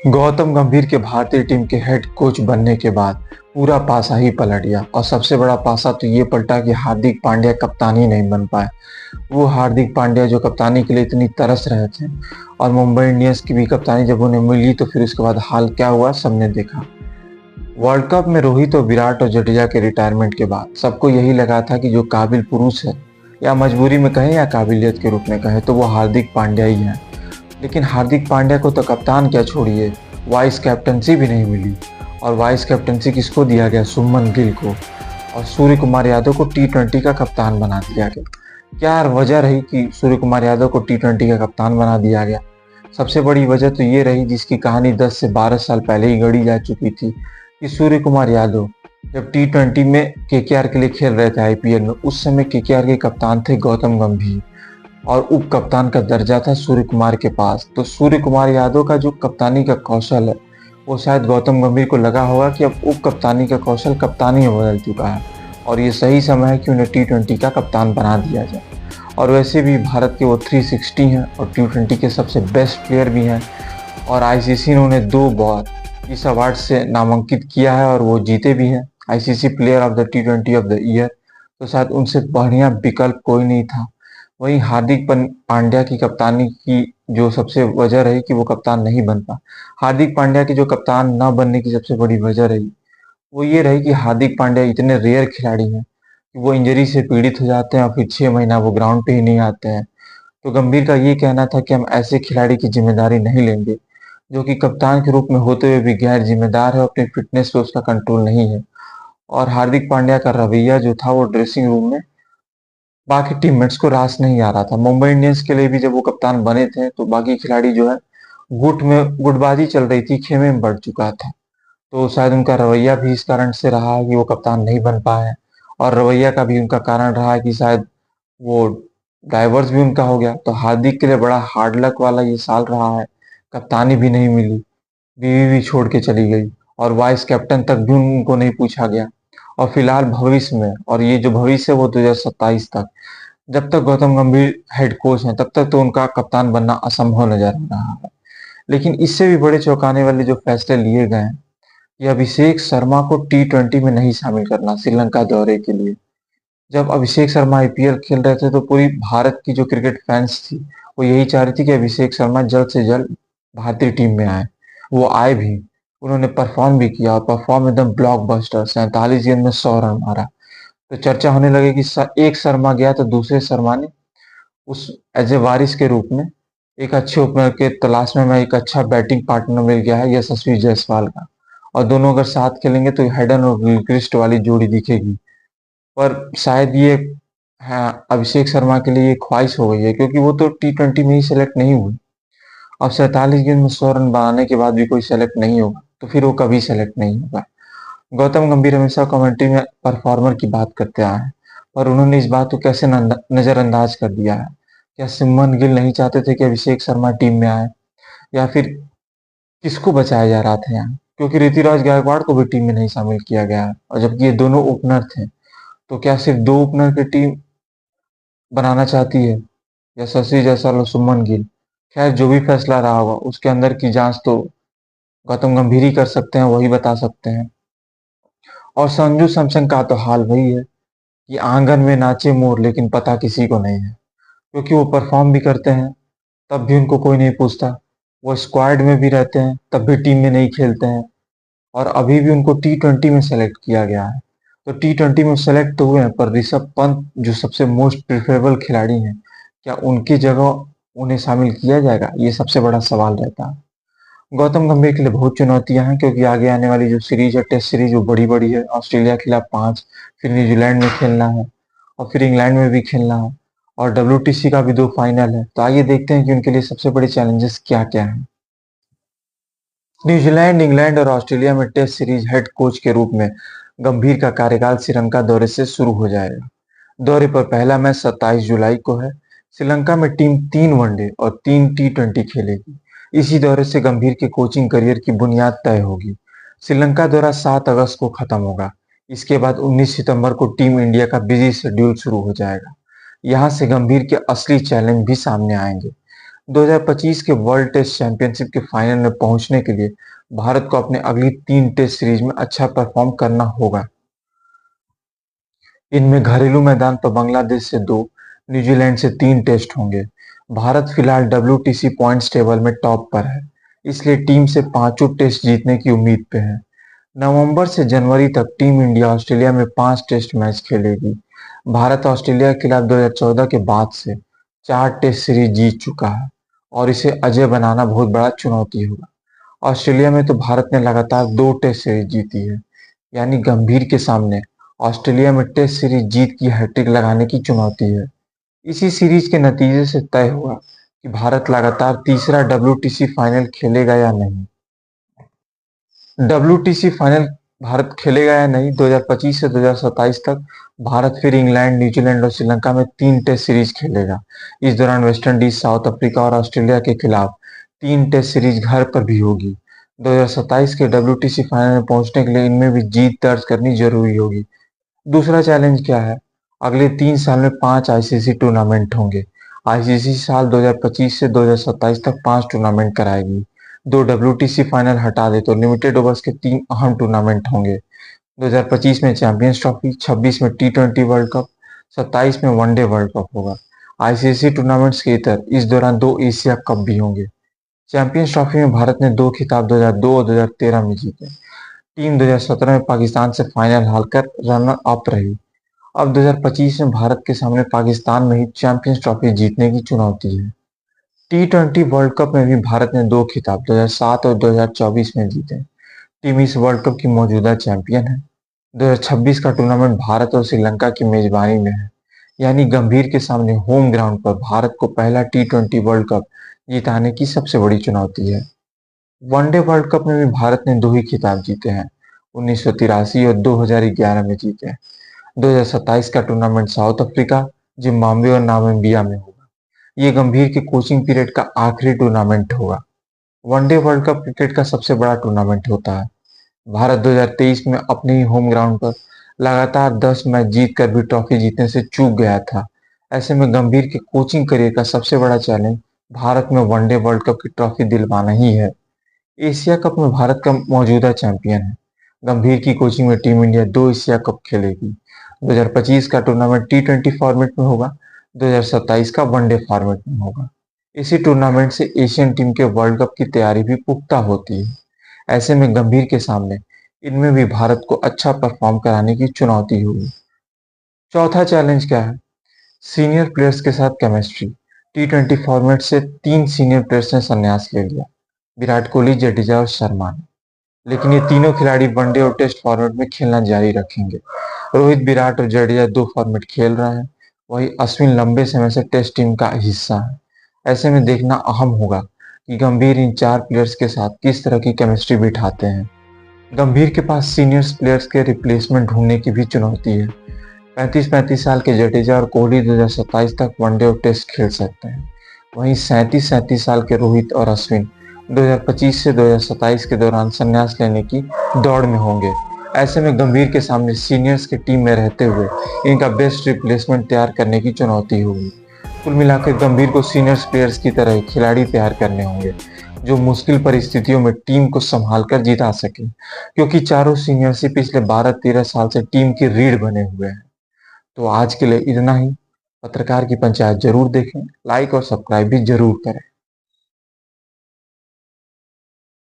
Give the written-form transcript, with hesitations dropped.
गौतम गंभीर के भारतीय टीम के हेड कोच बनने के बाद पूरा पासा ही पलट गया और सबसे बड़ा पासा तो ये पलटा कि हार्दिक पांड्या कप्तान ही नहीं बन पाए। वो हार्दिक पांड्या जो कप्तानी के लिए इतनी तरस रहे थे और मुंबई इंडियंस की भी कप्तानी जब उन्हें मिली तो फिर उसके बाद हाल क्या हुआ सबने देखा। वर्ल्ड कप में रोहित और विराट और जडेजा के रिटायरमेंट के बाद सबको यही लगा था कि जो काबिल पुरुष है, या मजबूरी में कहें या काबिलियत के रूप में कहें, तो वो हार्दिक पांड्या ही है। लेकिन हार्दिक पांड्या को तो कप्तान क्या छोड़िए, वाइस कैप्टनसी भी नहीं मिली। और वाइस कैप्टनसी किसको दिया गया? सुमन गिल को। और सूर्य कुमार यादव को टी20 का कप्तान बना दिया गया। क्या वजह रही कि सूर्य कुमार यादव को टी20 का कप्तान बना दिया गया? सबसे बड़ी वजह तो ये रही, जिसकी कहानी 10 से 12 साल पहले ही गढ़ी जा चुकी थी, कि सूर्य कुमार यादव जब टी20 में केकेआर के लिए खेल रहे थे आईपीएल में, उस समय केकेआर के कप्तान थे गौतम गंभीर और उप कप्तान का दर्जा था सूर्य कुमार के पास। तो सूर्य कुमार यादव का जो कप्तानी का कौशल है, वो शायद गौतम गंभीर को लगा होगा कि अब उप कप्तानी का कौशल कप्तानी में बदल चुका है और ये सही समय है कि उन्हें टी20 का कप्तान बना दिया जाए। और वैसे भी भारत के वो 360 हैं और टी20 के सबसे बेस्ट प्लेयर भी हैं और आईसीसी ने उन्हें 2 बार इस अवार्ड से नामांकित किया है और वो जीते भी हैं ICC player of the T20 of the year. तो शायद उनसे बढ़िया विकल्प कोई नहीं था। वहीं हार्दिक पांड्या की कप्तानी की जो सबसे वजह रही कि वो कप्तान नहीं बन पाया, हार्दिक पांड्या की जो कप्तान न बनने की सबसे बड़ी वजह रही, वो ये रही कि हार्दिक पांड्या इतने रेयर खिलाड़ी हैं कि वो इंजरी से पीड़ित हो जाते हैं और फिर 6 महीना वो ग्राउंड पे ही नहीं आते हैं। तो गंभीर का ये कहना था कि हम ऐसे खिलाड़ी की जिम्मेदारी नहीं लेंगे जो कि कप्तान के रूप में होते हुए भी गैर जिम्मेदार है, अपनी फिटनेस पे उसका कंट्रोल नहीं है। और हार्दिक पांड्या का रवैया जो था वो ड्रेसिंग रूम में बाकी टीममेट्स को रास नहीं आ रहा था। मुंबई इंडियंस के लिए भी जब वो कप्तान बने थे तो बाकी खिलाड़ी जो है गुट में गुटबाजी चल रही थी, खेमे में बढ़ चुका था। तो शायद उनका रवैया भी इस कारण से रहा कि वो कप्तान नहीं बन पाए। और रवैया का भी उनका कारण रहा कि शायद वो डाइवर्स भी उनका हो गया। तो हार्दिक के लिए बड़ा हार्ड लक वाला ये साल रहा है, कप्तानी भी नहीं मिली, बीवी भी छोड़ के चली गई और वाइस कैप्टन तक भी उनको नहीं पूछा गया। और फिलहाल भविष्य में, और ये जो भविष्य है वो 2027 तक, जब तक गौतम गंभीर हेड कोच हैं तब तक तो उनका कप्तान बनना असंभव नजर आ रहा है। लेकिन इससे भी बड़े चौंकाने वाले जो फैसले लिए गए हैं कि अभिषेक शर्मा को टी20 में नहीं शामिल करना श्रीलंका दौरे के लिए। जब अभिषेक शर्मा आईपीएल खेल रहे थे तो पूरी भारत की जो क्रिकेट फैंस थी वो यही चाह रही थी कि अभिषेक शर्मा जल्द से जल्द भारतीय टीम में आए। वो आए भी, उन्होंने परफॉर्म भी किया और परफॉर्म एकदम ब्लॉकबस्टर, 47 गेंद में 100 रन मारा। तो चर्चा होने लगी कि एक शर्मा गया तो दूसरे शर्मा ने उस एज ए वारिस के रूप में एक अच्छे ओपनर के तलाश में मैं एक अच्छा बैटिंग पार्टनर मिल गया है यशस्वी जायसवाल का, और दोनों अगर साथ खेलेंगे तो हेडन और गिलक्रिस्ट वाली जोड़ी दिखेगी। पर शायद ये, हाँ, अभिषेक शर्मा के लिए ये ख्वाहिश हो गई है क्योंकि वो तो टी20 में ही सेलेक्ट नहीं हुए। अब 47 गेंद में 100 रन बनाने के बाद भी कोई सेलेक्ट नहीं होगा तो फिर वो कभी सेलेक्ट नहीं होगा। गौतम गंभीर हमेशा कमेंट्री में परफॉर्मर की बात करते आए हैं, पर उन्होंने इस बात को कैसे नजरअंदाज कर दिया है? क्या सुमन गिल नहीं चाहते थे कि अभिषेक शर्मा टीम में आए, या फिर किसको बचाया जा रहा था यहाँ? क्योंकि ऋतुराज गायकवाड़ को भी टीम में नहीं शामिल किया गया है और जबकि ये दोनों ओपनर थे। तो क्या सिर्फ 2 ओपनर की टीम बनाना चाहती है यशस्वी जायसवाल और सुमन गिल? खैर, जो भी फैसला रहा होगा उसके अंदर की जांच तो गौतम गंभीर ही कर सकते हैं, वही बता सकते हैं। और संजू सैमसन का तो हाल वही है कि आंगन में नाचे मोर लेकिन पता किसी को नहीं है, क्योंकि वो परफॉर्म भी करते हैं तब भी उनको कोई नहीं पूछता, वो स्क्वाड में भी रहते हैं तब भी टीम में नहीं खेलते हैं, और अभी भी उनको टी20 में सेलेक्ट किया गया है। तो टी20 में सेलेक्ट तो हुए हैं, पर ऋषभ पंत जो सबसे मोस्ट प्रेफरेबल खिलाड़ी हैं, क्या उनकी जगह उन्हें शामिल किया जाएगा? ये सबसे बड़ा सवाल रहता है। गौतम गंभीर के लिए बहुत चुनौतियां हैं क्योंकि आगे आने वाली जो सीरीज है, टेस्ट सीरीज, वो बड़ी बड़ी है। ऑस्ट्रेलिया के खिलाफ 5, फिर न्यूजीलैंड में खेलना है और फिर इंग्लैंड में भी खेलना है, और डब्ल्यूटीसी का भी 2 फाइनल है। तो आइए देखते हैं कि उनके लिए सबसे बड़े चैलेंजेस क्या क्या हैं। न्यूजीलैंड, इंग्लैंड और ऑस्ट्रेलिया में टेस्ट सीरीज हेड कोच के रूप में गंभीर का कार्यकाल श्रीलंका दौरे से शुरू हो जाएगा। दौरे पर पहला मैच 27 जुलाई को है। श्रीलंका में टीम 3 वनडे और 3 टी20 खेलेगी। इसी दौरे से गंभीर के कोचिंग करियर की बुनियाद तय होगी। श्रीलंका दौरा 7 अगस्त को खत्म होगा। इसके बाद 19 सितंबर को टीम इंडिया का बिजी शेड्यूल शुरू हो जाएगा। यहाँ से गंभीर के असली चैलेंज भी सामने आएंगे। 2025 के वर्ल्ड टेस्ट चैंपियनशिप के फाइनल में पहुंचने के लिए भारत को अपने अगली 3 टेस्ट सीरीज में अच्छा परफॉर्म करना होगा। इनमें घरेलू मैदान पर बांग्लादेश से 2, न्यूजीलैंड से 3 टेस्ट होंगे। भारत फिलहाल WTC पॉइंट्स टेबल में टॉप पर है, इसलिए टीम से पांचों टेस्ट जीतने की उम्मीद पे है। नवंबर से जनवरी तक टीम इंडिया ऑस्ट्रेलिया में 5 टेस्ट मैच खेलेगी। भारत ऑस्ट्रेलिया के खिलाफ 2014 के बाद से 4 टेस्ट सीरीज जीत चुका है और इसे अजय बनाना बहुत बड़ा चुनौती होगा। ऑस्ट्रेलिया में तो भारत ने लगातार 2 टेस्ट सीरीज जीती है, यानी गंभीर के सामने ऑस्ट्रेलिया में टेस्ट सीरीज जीत की हैट्रिक लगाने की चुनौती है। इसी सीरीज के नतीजे से तय हुआ कि भारत लगातार तीसरा WTC फाइनल खेलेगा या नहीं। WTC फाइनल भारत खेलेगा या नहीं, 2025 से 2027 तक भारत फिर इंग्लैंड, न्यूजीलैंड और श्रीलंका में 3 टेस्ट सीरीज खेलेगा। इस दौरान वेस्टइंडीज, साउथ अफ्रीका और ऑस्ट्रेलिया के खिलाफ 3 टेस्ट सीरीज घर पर भी होगी। 2027 के WTC फाइनल में पहुंचने के लिए इनमें भी जीत दर्ज करनी जरूरी होगी। दूसरा चैलेंज क्या है? अगले 3 साल में 5 ICC टूर्नामेंट होंगे। ICC साल 2025 से 2027 तक 5 टूर्नामेंट कराएगी। 2 WTC फाइनल हटा दे तो लिमिटेड ओवर्स के 3 अहम टूर्नामेंट होंगे। 2025 में चैंपियंस ट्रॉफी, 26 में T20 वर्ल्ड कप, 27 में वनडे वर्ल्ड कप होगा। ICC टूर्नामेंट्स के इतर इस दौरान 2 एशिया कप भी होंगे। चैंपियंस ट्रॉफी में भारत ने 2 खिताब 2002 और 2013 में जीते। टीम 2017 में पाकिस्तान से फाइनल हारकर रनर अप रही। अब 2025 में भारत के सामने पाकिस्तान में ही चैंपियंस ट्रॉफी जीतने की चुनौती है। T20 वर्ल्ड कप में भी भारत ने 2 खिताब 2007 और 2024 में जीते। टीम इस वर्ल्ड कप की मौजूदा चैंपियन है। 2026 का टूर्नामेंट भारत और श्रीलंका की मेजबानी में है, यानी गंभीर के सामने होम ग्राउंड पर भारत को पहला T20 वर्ल्ड कप जिताने की सबसे बड़ी चुनौती है। वनडे वर्ल्ड कप में भी भारत ने 2 ही खिताब जीते हैं, 1983 और 2011 में जीते हैं। 2027 का टूर्नामेंट साउथ अफ्रीका, जिम्बाब्वे और नामीबिया में होगा। ये गंभीर के कोचिंग पीरियड का आखिरी टूर्नामेंट होगा। वनडे वर्ल्ड कप क्रिकेट का सबसे बड़ा टूर्नामेंट होता है। भारत 2023 में अपने ही होम ग्राउंड पर लगातार 10 मैच जीतकर भी ट्रॉफी जीतने से चूक गया था। ऐसे में गंभीर के कोचिंग करियर का सबसे बड़ा चैलेंज भारत में वनडे वर्ल्ड कप की ट्रॉफी दिलवाना ही है। एशिया कप में भारत का मौजूदा चैंपियन है। गंभीर की कोचिंग में टीम इंडिया 2 एशिया कप खेलेगी। 2025 का टूर्नामेंट T20 फॉर्मेट में होगा, 2027 का वनडे फॉर्मेट में होगा। इसी टूर्नामेंट से एशियन टीम के वर्ल्ड कप की तैयारी भी पुख्ता होती है। ऐसे में गंभीर के सामने इनमें भी भारत को अच्छा परफॉर्म कराने की चुनौती होगी। चौथा चैलेंज क्या है? सीनियर प्लेयर्स के साथ केमिस्ट्री। T20 फॉर्मेट से 3 सीनियर प्लेयर्स ने संन्यास ले लिया, विराट कोहली, जडेजा और शर्मा ने। लेकिन ये तीनों खिलाड़ी वनडे और टेस्ट फॉर्मेट में खेलना जारी रखेंगे। रोहित, विराट और जडेजा 2 फॉर्मेट खेल रहे हैं, वही अश्विन लंबे समय से टेस्ट टीम का हिस्सा है। ऐसे में देखना अहम होगा कि गंभीर इन 4 प्लेयर्स के साथ किस तरह की केमिस्ट्री बिठाते हैं। गंभीर के पास सीनियर्स प्लेयर्स के रिप्लेसमेंट ढूंढने की भी चुनौती है। 35-35 साल के जडेजा और कोहली 2027 तक वनडे और टेस्ट खेल सकते हैं। वहीं 37-37 साल के रोहित और अश्विन 2025 से 2027 के दौरान संन्यास लेने की दौड़ में होंगे। ऐसे में गंभीर के सामने सीनियर्स की टीम में रहते हुए इनका बेस्ट रिप्लेसमेंट तैयार करने की चुनौती होगी। कुल मिलाकर गंभीर को सीनियर्स प्लेयर्स की तरह खिलाड़ी तैयार करने होंगे जो मुश्किल परिस्थितियों में टीम को संभाल कर जिता सके, क्योंकि चारों सीनियर्स ही पिछले 12-13 साल से टीम की रीढ़ बने हुए हैं। तो आज के लिए इतना ही। पत्रकार की पंचायत जरूर देखें, लाइक और सब्सक्राइब भी जरूर करें।